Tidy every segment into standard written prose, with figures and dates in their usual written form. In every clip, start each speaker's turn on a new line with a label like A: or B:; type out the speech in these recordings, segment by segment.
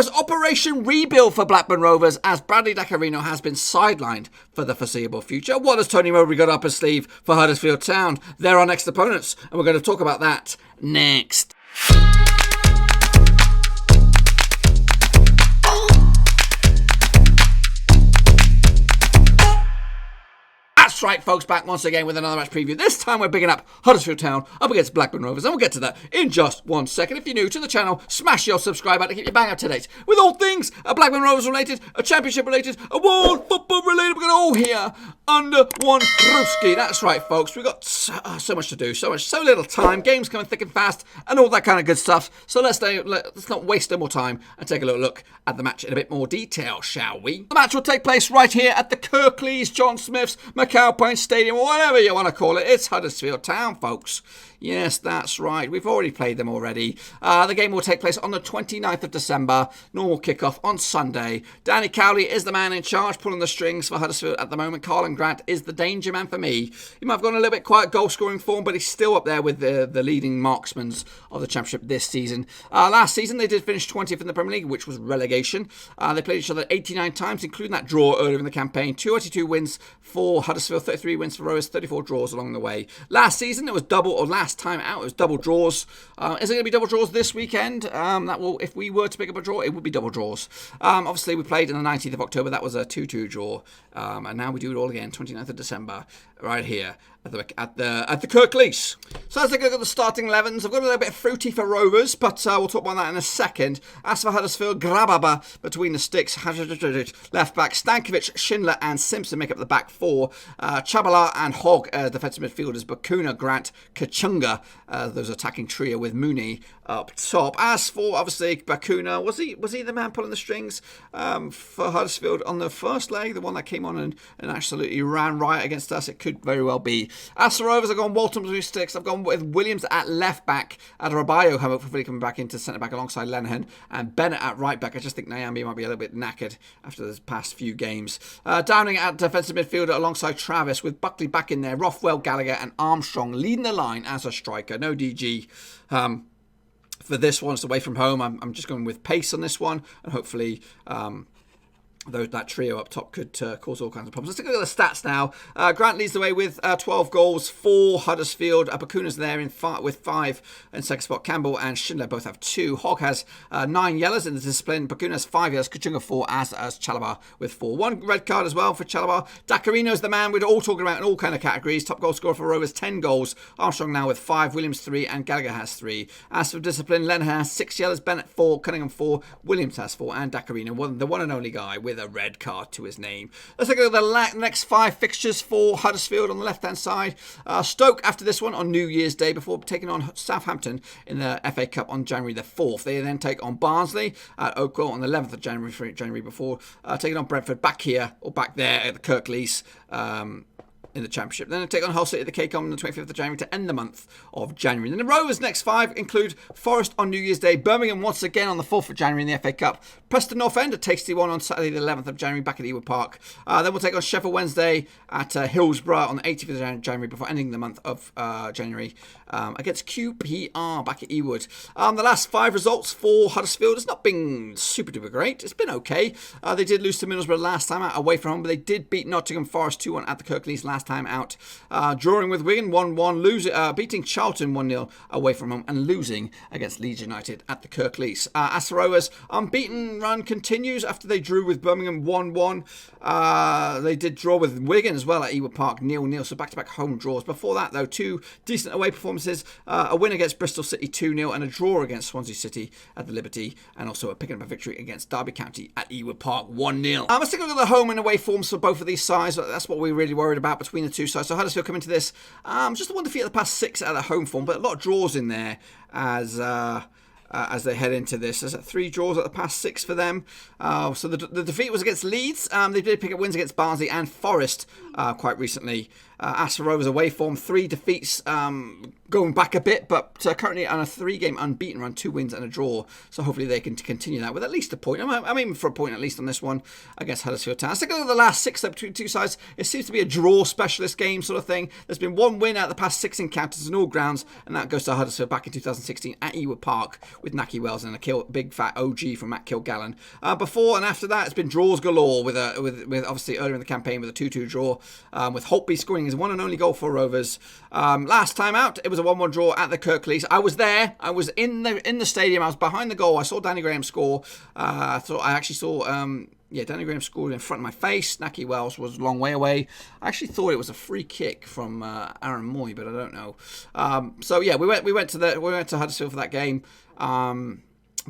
A: it's Operation Rebuild for Blackburn Rovers as Bradley Dacarino has been sidelined for the foreseeable future. What has Tony Mowbray got up his sleeve for Huddersfield Town? They're our next opponents, and we're going to talk about that next. That's right, folks, back once again with another match preview. This time we're picking up Huddersfield Town up against Blackburn Rovers, and we'll get to that in just 1 second. If you're new to the channel, smash your subscribe button to keep you bang up to date with all things Blackburn Rovers related, Championship related, world football related. We're going to all here under one roofski. That's right, folks. We've got so much to do, so little time. Games coming thick and fast, and all that kind of good stuff. So let's not waste no more time and take a little look at the match in a bit more detail, shall we? The match will take place right here at the Kirklees, John Smith's, Macau Point Stadium, or whatever you want to call it. It's Huddersfield Town, folks. Yes, that's right. We've already played them already. The game will take place on the 29th of December. Normal kickoff on Sunday. Danny Cowley is the man in charge, pulling the strings for Huddersfield at the moment. Colin Grant is the danger man for me. He might have gone a little bit quiet goal-scoring form, but he's still up there with the leading marksmen of the Championship this season. Last season, they did finish 20th in the Premier League, which was relegation. They played each other 89 times, including that draw earlier in the campaign. 282 wins for Huddersfield, 33 wins for Rovers, 34 draws along the way. Last season, it was last time out, it was double draws. Is it going to be double draws this weekend? That will, if we were to pick up a draw, it would be double draws. Obviously, we played on the 19th of October. That was a 2-2 draw. And now we do it all again, 29th of December, right here at the Kirklees. So let's take a look at the starting 11s. I've got a little bit fruity for Rovers, but we'll talk about that in a second. As for Huddersfield, Grababa between the sticks. Left back, Stankovic, Schindler and Simpson make up the back four. Chabala and Hogg, defensive midfielders. Bakuna, Grant, Kachunga, those attacking trio with Mooney up top. As for, obviously, Bakuna, was he the man pulling the strings for Huddersfield on the first leg? The one that came on and absolutely ran riot against us? It could very well be. As for Rovers, I've gone Walton with sticks. I've gone with Williams at left back, Adebayo hopefully coming back into centre back alongside Lenihan, and Bennett at right back. I just think Nyambi might be a little bit knackered after the past few games. Downing at defensive midfielder alongside Travis, with Buckley back in there, Rothwell, Gallagher and Armstrong leading the line as a striker. No DG. For this one, it's away from home. I'm just going with pace on this one, and hopefully that trio up top could cause all kinds of problems. Let's take a look at the stats now. Grant leads the way with 12 goals for Huddersfield. Bakuna's there with 5 in second spot. Campbell and Schindler both have 2. Hogg has 9 yellows in the discipline. Bakuna has 5 yellows. Kachunga 4, as Chalobah with 4. 1 red card as well for Chalobah. Dacarino's the man we're all talking about in all kind of categories. Top goal scorer for Rovers, 10 goals. Armstrong now with 5. Williams 3 and Gallagher has 3. As for discipline, Lenihan has 6 yellows. Bennett 4. Cunningham 4. Williams has 4. And Dacarino, the one and only guy with a red card to his name. Let's take a look at the next 5 fixtures for Huddersfield on the left-hand side. Stoke after this one on New Year's Day before taking on Southampton in the FA Cup on January the 4th. They then take on Barnsley at Oakwell on the 11th of January before taking on Brentford back here or back there at the Kirklees in the Championship. Then they take on Hull City at the KCOM on the 25th of January to end the month of January. Then the Rovers' next 5 include Forest on New Year's Day, Birmingham once again on the 4th of January in the FA Cup, Preston North End, a tasty one on Saturday the 11th of January back at Ewood Park. Then we'll take on Sheffield Wednesday at Hillsborough on the 18th of January before ending the month of January against QPR back at Ewood. The last 5 results for Huddersfield has not been super duper great. It's been okay. They did lose to Middlesbrough last time out away from home, but they did beat Nottingham Forest 2-1 at the Kirklees last time out. Drawing with Wigan 1-1, beating Charlton 1-0 away from home and losing against Leeds United at the Kirklees. As for Rovers, unbeaten run continues after they drew with Birmingham 1-1. They did draw with Wigan as well at Ewood Park 0-0, so back-to-back home draws. Before that, though, 2 decent away performances, a win against Bristol City 2-0 and a draw against Swansea City at the Liberty, and also picking up a victory against Derby County at Ewood Park 1-0. Let's take a look at the home and away forms for both of these sides. That's what we're really worried about between the two sides. So Huddersfield come into this just the one defeat of the past 6 out of home form, but a lot of draws in there as they head into this. There's 3 draws at the past 6 for them. So the defeat was against Leeds. They did pick up wins against Barnsley and Forest quite recently. As for Rovers away form, 3 defeats, going back a bit, but currently on a 3-game unbeaten run, 2 wins and a draw. So hopefully they can continue that with at least a point. I'm aiming for a point at least on this one against Huddersfield Town. Let's take a look at the last 6 between two sides. It seems to be a draw specialist game sort of thing. There's been 1 win out of the past 6 encounters in all grounds, and that goes to Huddersfield back in 2016 at Ewood Park with Naki Wells and a big fat OG from Matt Kilgallen. Before and after that, it's been draws galore with obviously earlier in the campaign with a 2-2 draw, with Holtby scoring his one and only goal for Rovers. Last time out, it was a 1-1 draw at the Kirklees. I was there. I was in the stadium. I was behind the goal. I saw Danny Graham score. I actually saw Danny Graham scored in front of my face. Naki Wells was a long way away. I actually thought it was a free kick from Aaron Moy, but I don't know. We went to Huddersfield for that game.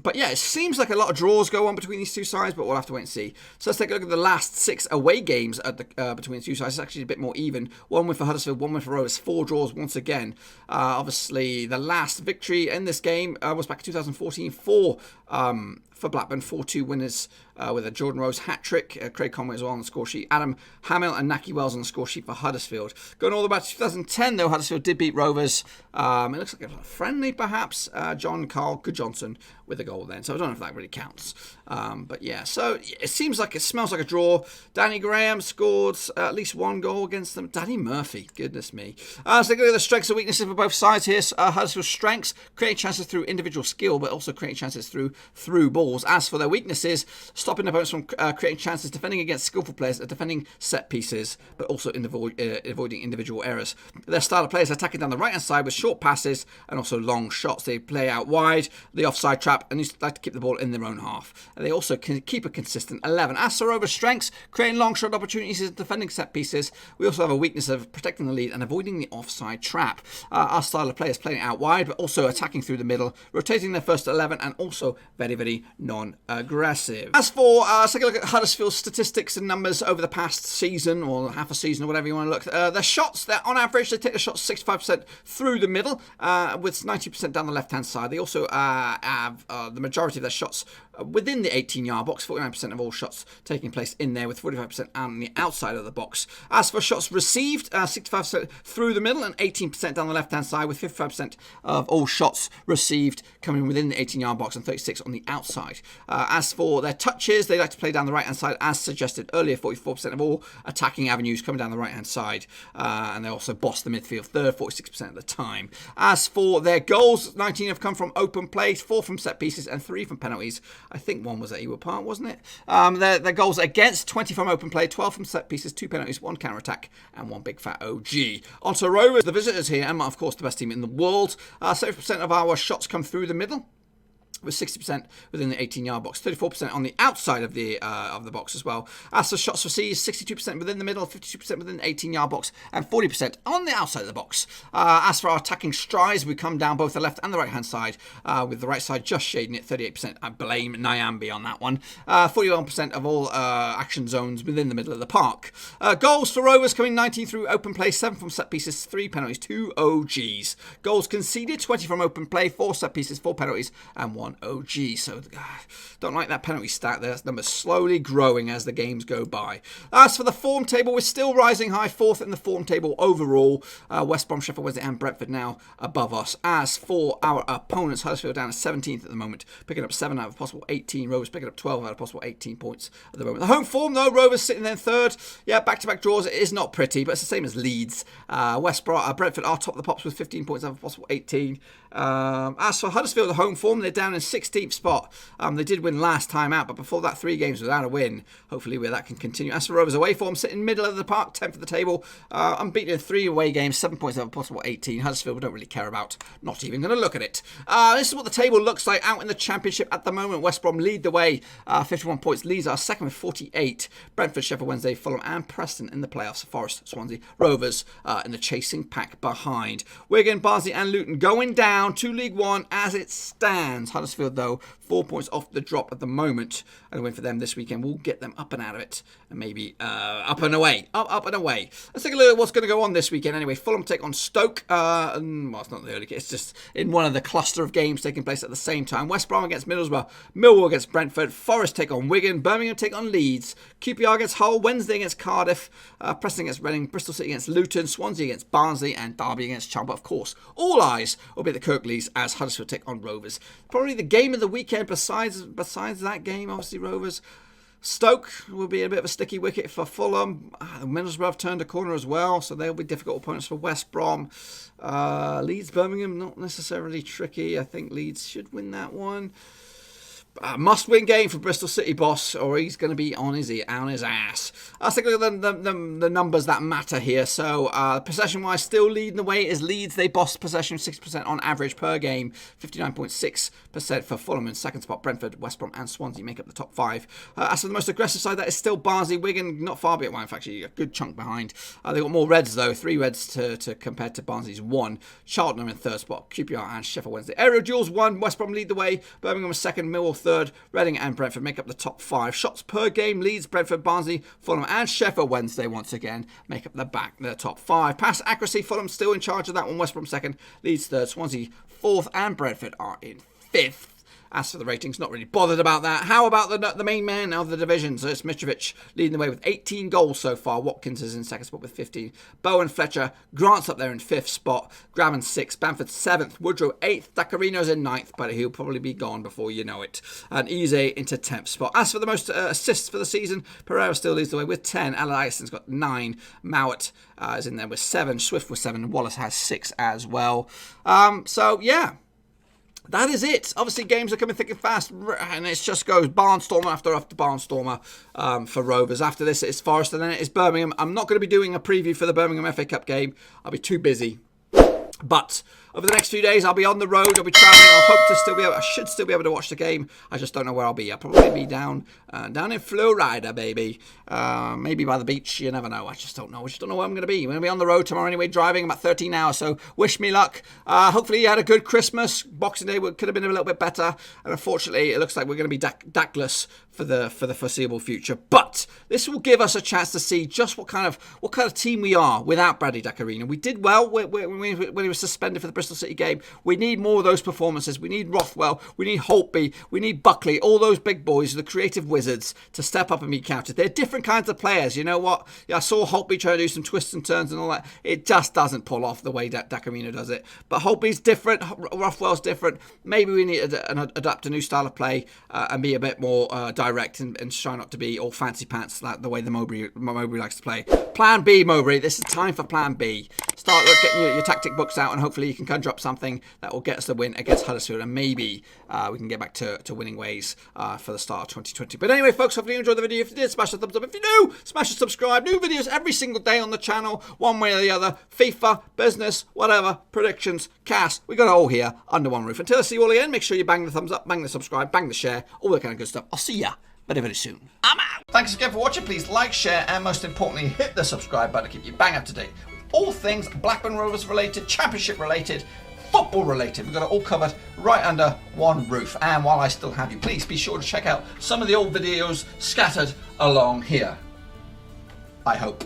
A: But yeah, it seems like a lot of draws go on between these two sides, but we'll have to wait and see. So let's take a look at the last 6 away games at the between the two sides. It's actually a bit more even. 1 win for Huddersfield, 1 win for Rovers, 4 draws once again. Obviously, the last victory in this game was back in 2014 for Blackburn, 4-2 winners with a Jordan Rose hat-trick. Craig Conway as well on the score sheet. Adam Hamill and Naki Wells on the score sheet for Huddersfield. Going all the way back to 2010, though, Huddersfield did beat Rovers. It looks like a friendly, perhaps. John Carl Goodjohnson with a goal then. So I don't know if that really counts. But yeah, so it smells like a draw. Danny Graham scored at least 1 goal against them. Danny Murphy, goodness me. So take a look at the strengths and weaknesses for both sides here. Huddersfield's strengths, creating chances through individual skill, but also creating chances through balls. As for their weaknesses, stopping opponents from creating chances, defending against skillful players, defending set pieces, but also avoiding individual errors. Their style of play is attacking down the right-hand side with short passes and also long shots. They play out wide, the offside trap, and they like to keep the ball in their own half. And they also can keep a consistent 11. As for Rovers' strengths, creating long shot opportunities and defending set pieces, we also have a weakness of protecting the lead and avoiding the offside trap. Our style of play is playing out wide, but also attacking through the middle, rotating their first 11, and also very, very non-aggressive. As for, let's take a look at Huddersfield's statistics and numbers over the past season, or half a season, or whatever you want to look. Their shots, on average, they take the shots 65% through the middle, with 90% down the left-hand side. They also have the majority of their shots within the 18-yard box, 49% of all shots taking place in there, with 45% on the outside of the box. As for shots received, 65% through the middle and 18% down the left-hand side, with 55% of all shots received coming within the 18-yard box and 36% on the outside. As for their touches, they like to play down the right-hand side, as suggested earlier, 44% of all attacking avenues coming down the right-hand side. And they also boss the midfield third, 46% of the time. As for their goals, 19 have come from open play, 4 from set pieces, and 3 from penalties. I think 1 was at Ewood Park, wasn't it? Their goals against, 20 from open play, 12 from set pieces, 2 penalties, 1 counter-attack, and 1 big fat OG. On to Rovers, the visitors here, and of course the best team in the world. 70% of our shots come through the middle, with 60% within the 18-yard box, 34% on the outside of the box as well. As for shots received, 62% within the middle, 52% within the 18-yard box, and 40% on the outside of the box. As for our attacking strides, we come down both the left and the right-hand side, with the right side just shading it, 38%. I blame Nyambi on that one. 41% of all action zones within the middle of the park. Goals for Rovers coming 19 through open play, 7 from set pieces, 3 penalties, 2 OGs. Goals conceded, 20 from open play, 4 set pieces, 4 penalties, and 1 OG. So don't like that penalty stat there. That number's slowly growing as the games go by. As for the form table, we're still rising high, 4th in the form table overall. West Brom, Sheffield Wednesday and Brentford now above us. As for our opponents, Huddersfield down to 17th at the moment, picking up 7 out of possible 18. Rovers picking up 12 out of possible 18 points at the moment. The home form though, Rovers sitting there 3rd. Yeah, back-to-back draws. It is not pretty, but it's the same as Leeds. Brentford are top of the pops with 15 points out of possible 18. As for Huddersfield, the home form, they're down in 16th spot. They did win last time out, but before that, 3 games without a win. Hopefully that can continue. As for Rovers away form, sitting middle of the park, 10th of the table. Unbeaten in 3 away games, 7 points out of possible 18. Huddersfield we don't really care about. Not even going to look at it. This is what the table looks like out in the Championship at the moment. West Brom lead the way, 51 points. Leeds are second with 48. Brentford, Sheffield Wednesday, Fulham and Preston in the playoffs. Forest, Swansea, Rovers in the chasing pack behind. Wigan, Barnsley and Luton going down to League One as it stands. Huddersfield Huddersfield, though, 4 points off the drop at the moment. And a win for them this weekend will get them up and out of it. And maybe up and away. Up and away. Let's take a look at what's going to go on this weekend. Anyway, Fulham take on Stoke. Well, it's not the early game. It's just in one of the cluster of games taking place at the same time. West Brom against Middlesbrough. Millwall against Brentford. Forest take on Wigan. Birmingham take on Leeds. QPR against Hull. Wednesday against Cardiff. Preston against Reading. Bristol City against Luton. Swansea against Barnsley. And Derby against Charlton. But of course, all eyes will be at the Kirklees as Huddersfield take on Rovers. Probably the game of the weekend besides that game, obviously Rovers. Stoke will be a bit of a sticky wicket for Fulham. Middlesbrough have turned a corner as well, so they'll be difficult opponents for West Brom. Leeds, Birmingham, not necessarily tricky. I think Leeds should win that one. Must-win game for Bristol City boss, or he's going to be on his ass. Let's take a look at the numbers that matter here. So, possession-wise, still leading the way is Leeds. They boss possession 6% on average per game, 59.6% for Fulham in second spot. Brentford, West Brom, and Swansea make up the top 5. As for the most aggressive side, that is still Barnsley, Wigan, not far behind. In fact, actually, a good chunk behind. They've got more reds though, 3 reds to compared to Barnsley's 1. Charlton are in third spot. QPR and Sheffield Wednesday. Aerial duels 1. West Brom lead the way. Birmingham is second. Millwall third. Reading and Brentford make up the top 5. Shots per game, Leeds, Brentford, Barnsley, Fulham and Sheffield Wednesday once again make up the top 5. Pass accuracy, Fulham still in charge of that one. West Brom second, Leeds third, Swansea fourth and Brentford are in 5th. As for the ratings, not really bothered about that. How about the main man of the division? So it's Mitrovic leading the way with 18 goals so far. Watkins is in second spot with 15. Bowen, Fletcher, Grant's up there in 5th spot. Graham 6th. Bamford 7th. Woodrow 8th. Dacarino's in 9th, but he'll probably be gone before you know it. And Eze into 10th spot. As for the most assists for the season, Pereira still leads the way with 10. Allison's got 9. Mowat is in there with 7. Swift with 7. Wallace has 6 as well. So, yeah. That is it. Obviously, games are coming thick and fast, and it just goes barnstormer after barnstormer for Rovers. After this, it's Forest, and then it is Birmingham. I'm not going to be doing a preview for the Birmingham FA Cup game. I'll be too busy. But over the next few days, I'll be on the road. I'll be travelling. I should still be able to watch the game. I just don't know where I'll be. I'll probably be down in Florida, baby. Maybe by the beach. You never know. I just don't know. Where I'm going to be. I'm going to be on the road tomorrow anyway, driving about 13 hours. So wish me luck. Hopefully you had a good Christmas. Boxing Day could have been a little bit better. And unfortunately, it looks like we're going to be dackless for the foreseeable future. But this will give us a chance to see just what kind of team we are without Bradley Dacarino. We did well when he was suspended for the Bristol City game. We need more of those performances. We need Rothwell. We need Holtby. We need Buckley. All those big boys, the creative wizards, to step up and be counted. They're different kinds of players. You know what? I saw Holtby try to do some twists and turns and all that. It just doesn't pull off the way that Dacarino does it. But Holtby's different. Rothwell's different. Maybe we need to adapt a new style of play and be a bit more direct and try not to be all fancy pants like the way the Mowbray likes to play. Plan B, Mowbray. This is time for Plan B. Start getting your tactic books out, and hopefully you can conjure up something that will get us the win against Huddersfield, and maybe we can get back to winning ways for the start of 2020. But anyway, folks, hopefully you enjoyed the video. If you did, smash the thumbs up. If you're new, smash the subscribe. New videos every single day on the channel, one way or the other. FIFA, business, whatever, predictions, cast. We got it all here under one roof. Until I see you all again, make sure you bang the thumbs up, bang the subscribe, bang the share, all that kind of good stuff. I'll see ya very, very soon. I'm out. Thanks again for watching. Please like, share, and most importantly, hit the subscribe button to keep you bang up to date with all things Blackburn Rovers related, championship related, football related. We've got it all covered right under one roof. And while I still have you, please be sure to check out some of the old videos scattered along here. I hope.